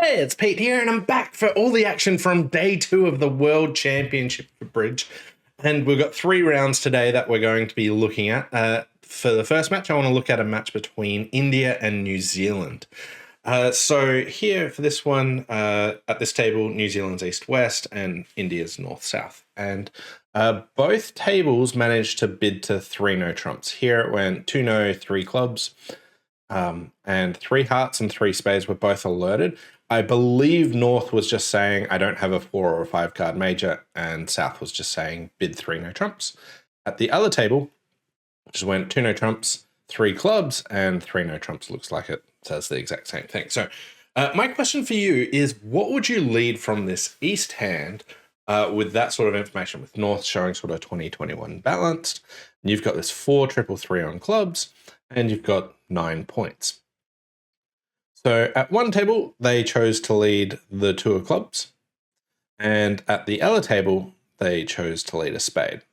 Hey, it's Pete here, and I'm back for all the action from day 2 of the World Championship for Bridge. And we've got 3 rounds today that we're going to be looking at. For the first match, I want to look at a match between India and New Zealand. So here for this one, at this table, New Zealand's east-west and India's north-south. And both tables managed to bid to 3 no trumps. Here it went 2 no, 3 clubs. And 3 hearts and 3 spades were both alerted. I believe North was just saying, I don't have a 4 or a 5 card major, and South was just saying, bid 3 no trumps. At the other table, which went 2 no trumps, 3 clubs, and 3 no trumps. Looks like it says the exact same thing. So my question for you is, what would you lead from this East hand with that sort of information, with North showing sort of 20-21 balanced? And you've got this 4 triple 3 on clubs, and you've got 9 points. So at one table, they chose to lead the 2 of clubs. And at the other table, they chose to lead a spade.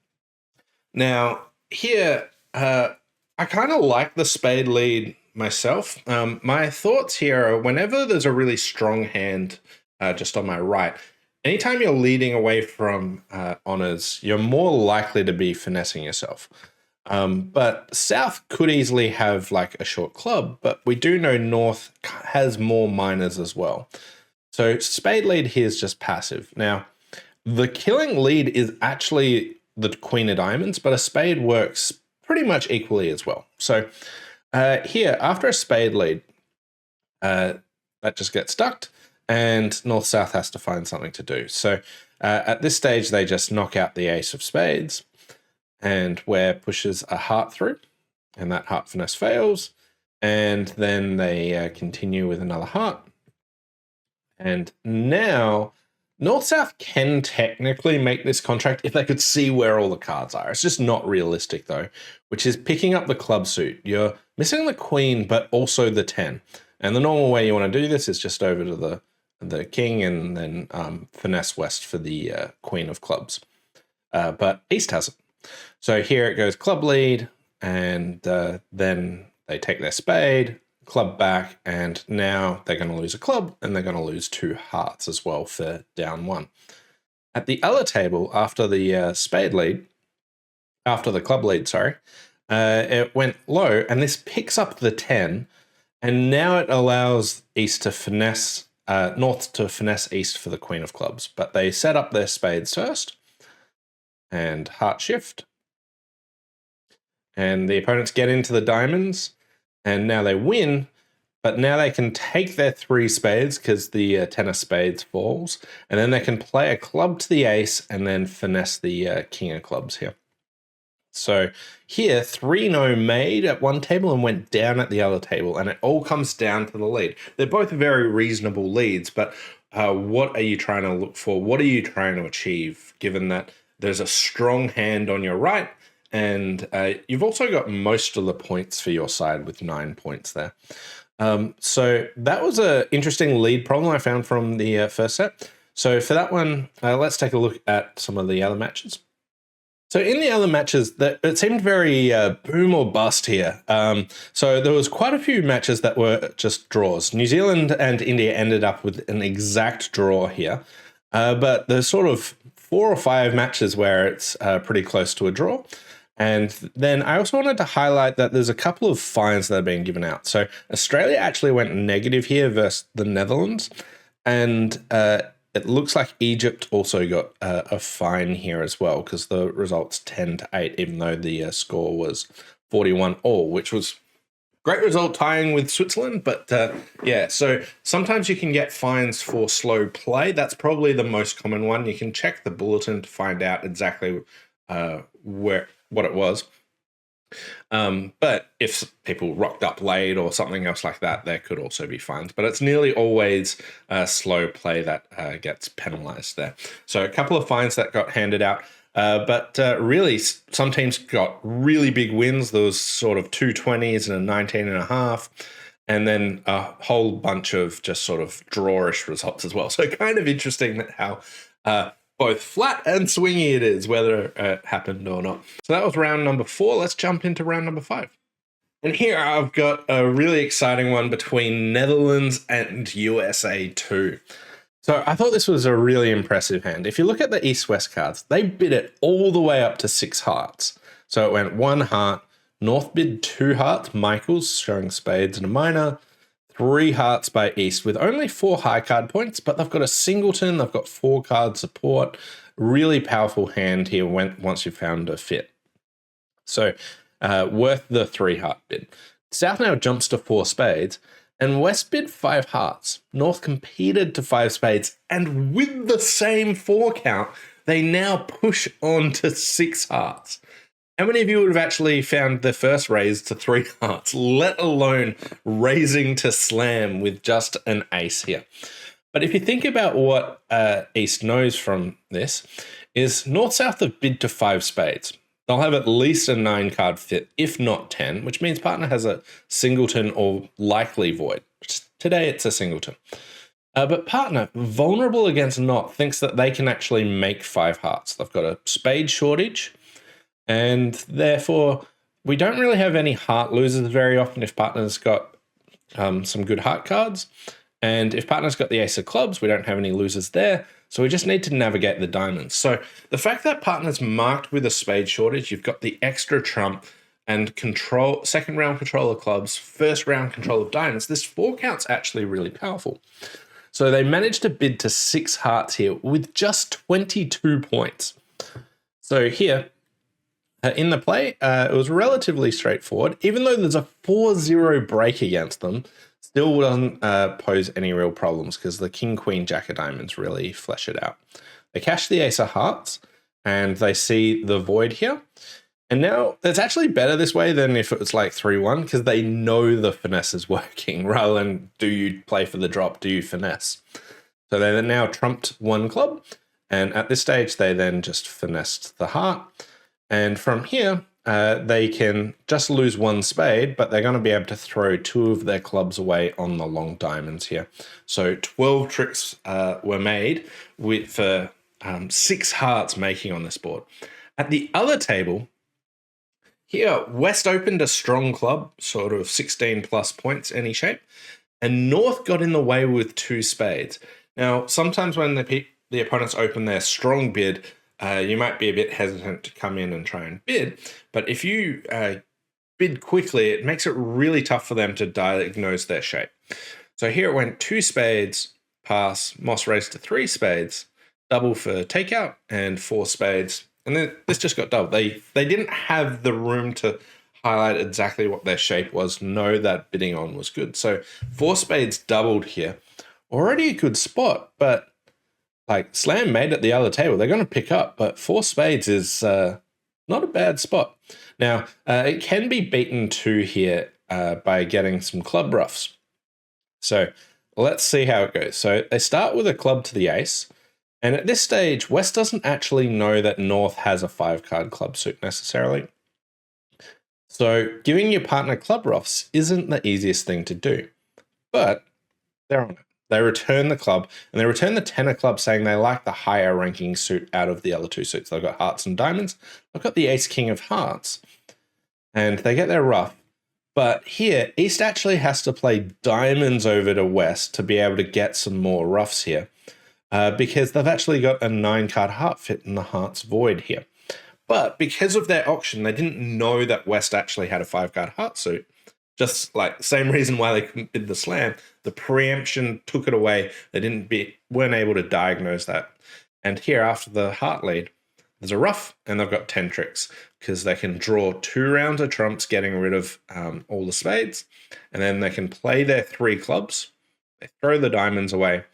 Now, here, I kind of like the spade lead myself. My thoughts here are whenever there's a really strong hand just on my right, anytime you're leading away from honors, you're more likely to be finessing yourself. But South could easily have like a short club, but we do know North has more minors as well. So spade lead here is just passive. Now, the killing lead is actually the Queen of Diamonds, but a spade works pretty much equally as well. So here, after a spade lead, that just gets ducked, and North-South has to find something to do. So at this stage, they just knock out the ace of spades, and Ware pushes a heart through, and that heart finesse fails. And then they continue with another heart. And now North-South can technically make this contract if they could see where all the cards are. It's just not realistic though, which is picking up the club suit. You're missing the queen, but also the 10. And the normal way you want to do this is just over to the king and then finesse west for the queen of clubs. But East has it. So here it goes club lead, and then they take their spade, club back, and now they're going to lose a club, and they're going to lose 2 hearts as well for down 1. At the other table, after the spade lead, after the club lead, sorry, it went low, and this picks up the 10, and now it allows East to finesse, North to finesse East for the queen of clubs. But they set up their spades first, and heart shift. And the opponents get into the diamonds, and now they win, but now they can take their 3 spades because the 10 of spades falls, and then they can play a club to the ace and then finesse the king of clubs here. So here, 3 no made at one table and went down at the other table, and it all comes down to the lead. They're both very reasonable leads, but what are you trying to look for? What are you trying to achieve, given that there's a strong hand on your right, and you've also got most of the points for your side with 9 points there. So that was an interesting lead problem I found from the first set. So for that one, let's take a look at some of the other matches. So in the other matches, it seemed very boom or bust here. So there was quite a few matches that were just draws. New Zealand and India ended up with an exact draw here. But there's sort of 4 or 5 matches where it's pretty close to a draw. And then I also wanted to highlight that there's a couple of fines that are being given out. So Australia actually went negative here versus the Netherlands. And it looks like Egypt also got a fine here as well, because the result's 10-8, even though the score was 41 all, which was great result tying with Switzerland. But yeah, so sometimes you can get fines for slow play. That's probably the most common one. You can check the bulletin to find out exactly what it was. But if people rocked up late or something else like that, there could also be fines. But it's nearly always slow play that gets penalized there. So a couple of fines that got handed out. But really, some teams got really big wins. There was sort of 2 20s and a 19.5, and then a whole bunch of just sort of drawish results as well. So kind of interesting that how both flat and swingy it is, whether it happened or not. So that was round number 4. Let's jump into round number 5. And here I've got a really exciting one between Netherlands and USA 2. So I thought this was a really impressive hand. If you look at the East-West cards, they bid it all the way up to 6 hearts. So it went 1 heart, North bid 2 hearts, Michaels showing spades and a minor, 3 hearts by East with only 4 high card points, but they've got a singleton, they've got 4 card support. Really powerful hand here once you've found a fit. So worth the 3 heart bid. South now jumps to 4 spades, and West bid 5 hearts. North competed to 5 spades, and with the same 4 count, they now push on to 6 hearts. How many of you would have actually found their first raise to 3 hearts, let alone raising to slam with just an ace here? But if you think about what East knows from this, is North-South have bid to 5 spades. They'll have at least a 9 card fit, if not 10, which means partner has a singleton or likely void. Today it's a singleton. But partner, vulnerable against Not, thinks that they can actually make 5 hearts. They've got a spade shortage, and therefore we don't really have any heart losers very often if partner's got some good heart cards. And if partner's got the ace of clubs, we don't have any losers there. So we just need to navigate the diamonds. So the fact that partner's marked with a spade shortage, you've got the extra trump and control, second round control of clubs, first round control of diamonds. This 4 count's actually really powerful. So they managed to bid to 6 hearts here with just 22 points. So here, in the play, it was relatively straightforward. Even though there's a 4-0 break against them, still doesn't pose any real problems because the king, queen, jack of diamonds really flesh it out. They cash the ace of hearts and they see the void here. And now it's actually better this way than if it was like 3-1 because they know the finesse is working rather than do you play for the drop, do you finesse? So they then now trumped 1 club, and at this stage they then just finessed the heart. And from here, they can just lose 1 spade, but they're going to be able to throw 2 of their clubs away on the long diamonds here. So 12 tricks were made for 6 hearts making on this board. At the other table, here, West opened a strong club, sort of 16 plus points, any shape, and North got in the way with 2 spades. Now, sometimes when the opponents open their strong bid, you might be a bit hesitant to come in and try and bid, but if you bid quickly, it makes it really tough for them to diagnose their shape. So here it went 2 spades, pass, Moss raised to 3 spades, double for takeout, and 4 spades. And then this just got doubled. They didn't have the room to highlight exactly what their shape was, know that bidding on was good. So 4 spades doubled here. Already a good spot, but like slam made at the other table, they're going to pick up, but 4 spades is not a bad spot. Now, it can be beaten too here by getting some club ruffs. So let's see how it goes. So they start with a club to the ace. And at this stage, West doesn't actually know that North has a 5-card club suit necessarily. So giving your partner club ruffs isn't the easiest thing to do. But they're on it. They return the club, and they return the 10 of clubs saying they like the higher ranking suit out of the other 2 suits. They've got hearts and diamonds. They've got the ace king of hearts. And they get their ruff. But here, East actually has to play diamonds over to West to be able to get some more ruffs here. Because they've actually got a 9-card heart fit in the heart's void here. But because of their auction, they didn't know that West actually had a 5-card heart suit. Just like the same reason why they couldn't bid the slam, the preemption took it away. They weren't able to diagnose that. And here, after the heart lead, there's a ruff, and they've got 10 tricks because they can draw 2 rounds of trumps, getting rid of all the spades, and then they can play their 3 clubs. They throw the diamonds away.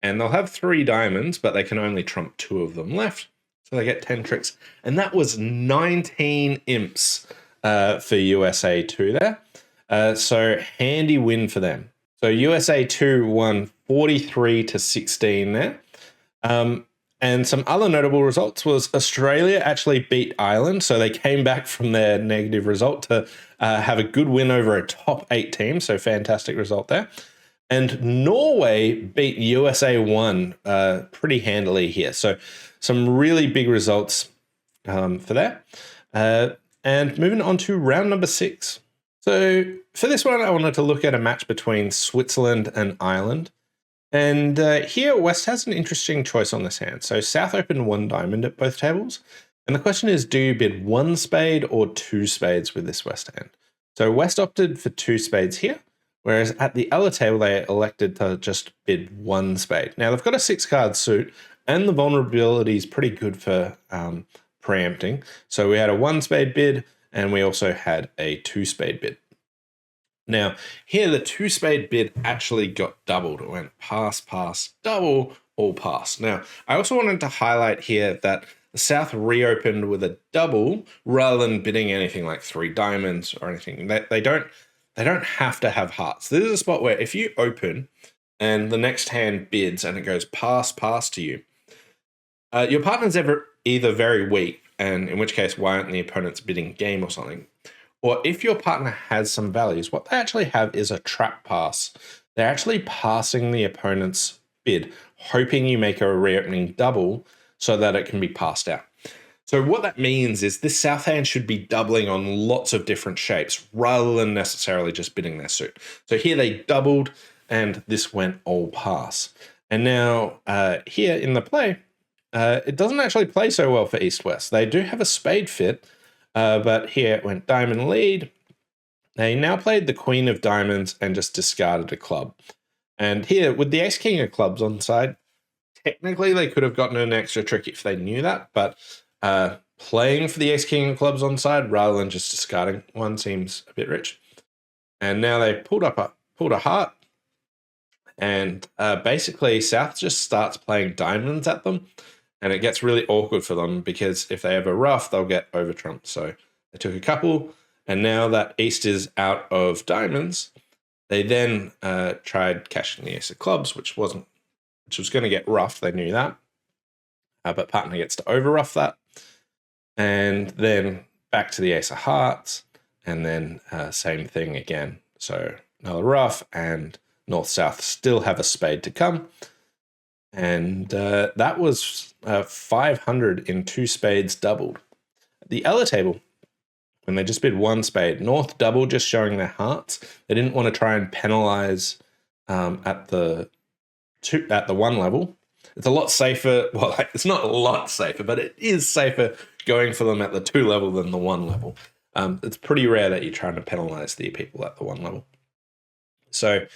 And they'll have 3 diamonds, but they can only trump 2 of them left. So they get 10 tricks. And that was 19 imps for USA 2 there. So handy win for them. So USA 2 won 43-16 there. And some other notable results was Australia actually beat Ireland. So they came back from their negative result to have a good win over a top 8 team. So fantastic result there. And Norway beat USA 1 pretty handily here. So some really big results for that. And moving on to round number 6. So for this one, I wanted to look at a match between Switzerland and Ireland. And here, West has an interesting choice on this hand. So South opened 1 diamond at both tables. And the question is, do you bid 1 spade or 2 spades with this West hand? So West opted for 2 spades here, whereas at the other table, they elected to just bid 1 spade. Now, they've got a 6-card suit, and the vulnerability is pretty good for preempting. So we had a 1 spade bid, and we also had a 2 spade bid. Now, here the 2 spade bid actually got doubled. It went pass, pass, double, all pass. Now, I also wanted to highlight here that the South reopened with a double rather than bidding anything like 3 diamonds or anything. They don't have to have hearts. This is a spot where if you open and the next hand bids and it goes pass, pass to you, your partner's either very weak, and in which case, why aren't the opponents bidding game or something? Or if your partner has some values, what they actually have is a trap pass. They're actually passing the opponent's bid, hoping you make a reopening double so that it can be passed out. So what that means is this South hand should be doubling on lots of different shapes rather than necessarily just bidding their suit. So here they doubled and this went all pass. And now here in the play, it doesn't actually play so well for East-West. They do have a spade fit, but here it went diamond lead. They now played the queen of diamonds and just discarded a club. And here with the ace king of clubs on side, technically they could have gotten an extra trick if they knew that, but playing for the ace king of clubs on side rather than just discarding one seems a bit rich. And now they pulled a heart, and basically South just starts playing diamonds at them. And it gets really awkward for them because if they have a ruff, they'll get over trumped. So they took a couple, and now that East is out of diamonds, they then tried cashing the ace of clubs, which was going to get rough. They knew that, but partner gets to over ruff that, and then back to the ace of hearts, and then same thing again. So another ruff, and North South still have a spade to come. And that was 500 in 2 spades doubled. The other table, when they just bid 1 spade, North doubled, just showing their hearts. They didn't want to try and penalize at the 1 level. It's a lot safer. Well, it's not a lot safer, but it is safer going for them at the 2 level than the 1 level. It's pretty rare that you're trying to penalize the people at the 1 level. So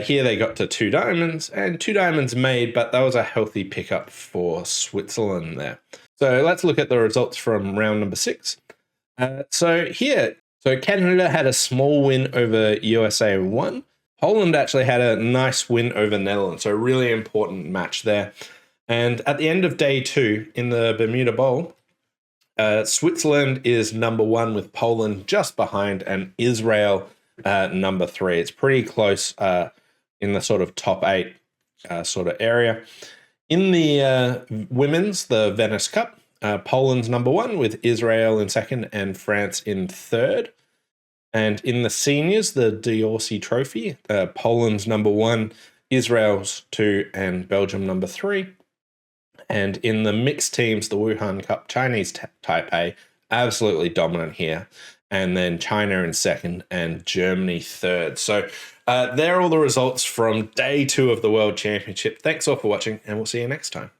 here they got to 2 diamonds, and 2 diamonds made, but that was a healthy pickup for Switzerland there. So let's look at the results from round number 6. So Canada had a small win over USA 1. Poland actually had a nice win over Netherlands, so a really important match there. And at the end of day 2 in the Bermuda Bowl, Switzerland is number 1 with Poland just behind, and Israel number 3. It's pretty close in the sort of top 8 sort of area. In the women's, the Venice Cup, Poland's number 1 with Israel in 2nd and France in 3rd. And in the seniors, the Diorsi Trophy, Poland's number 1, Israel's 2, and Belgium number 3. And in the mixed teams, the Wuhan Cup, Chinese Taipei, absolutely dominant here. And then China in 2nd and Germany 3rd. So there are all the results from day 2 of the World Championship. Thanks all for watching, and we'll see you next time.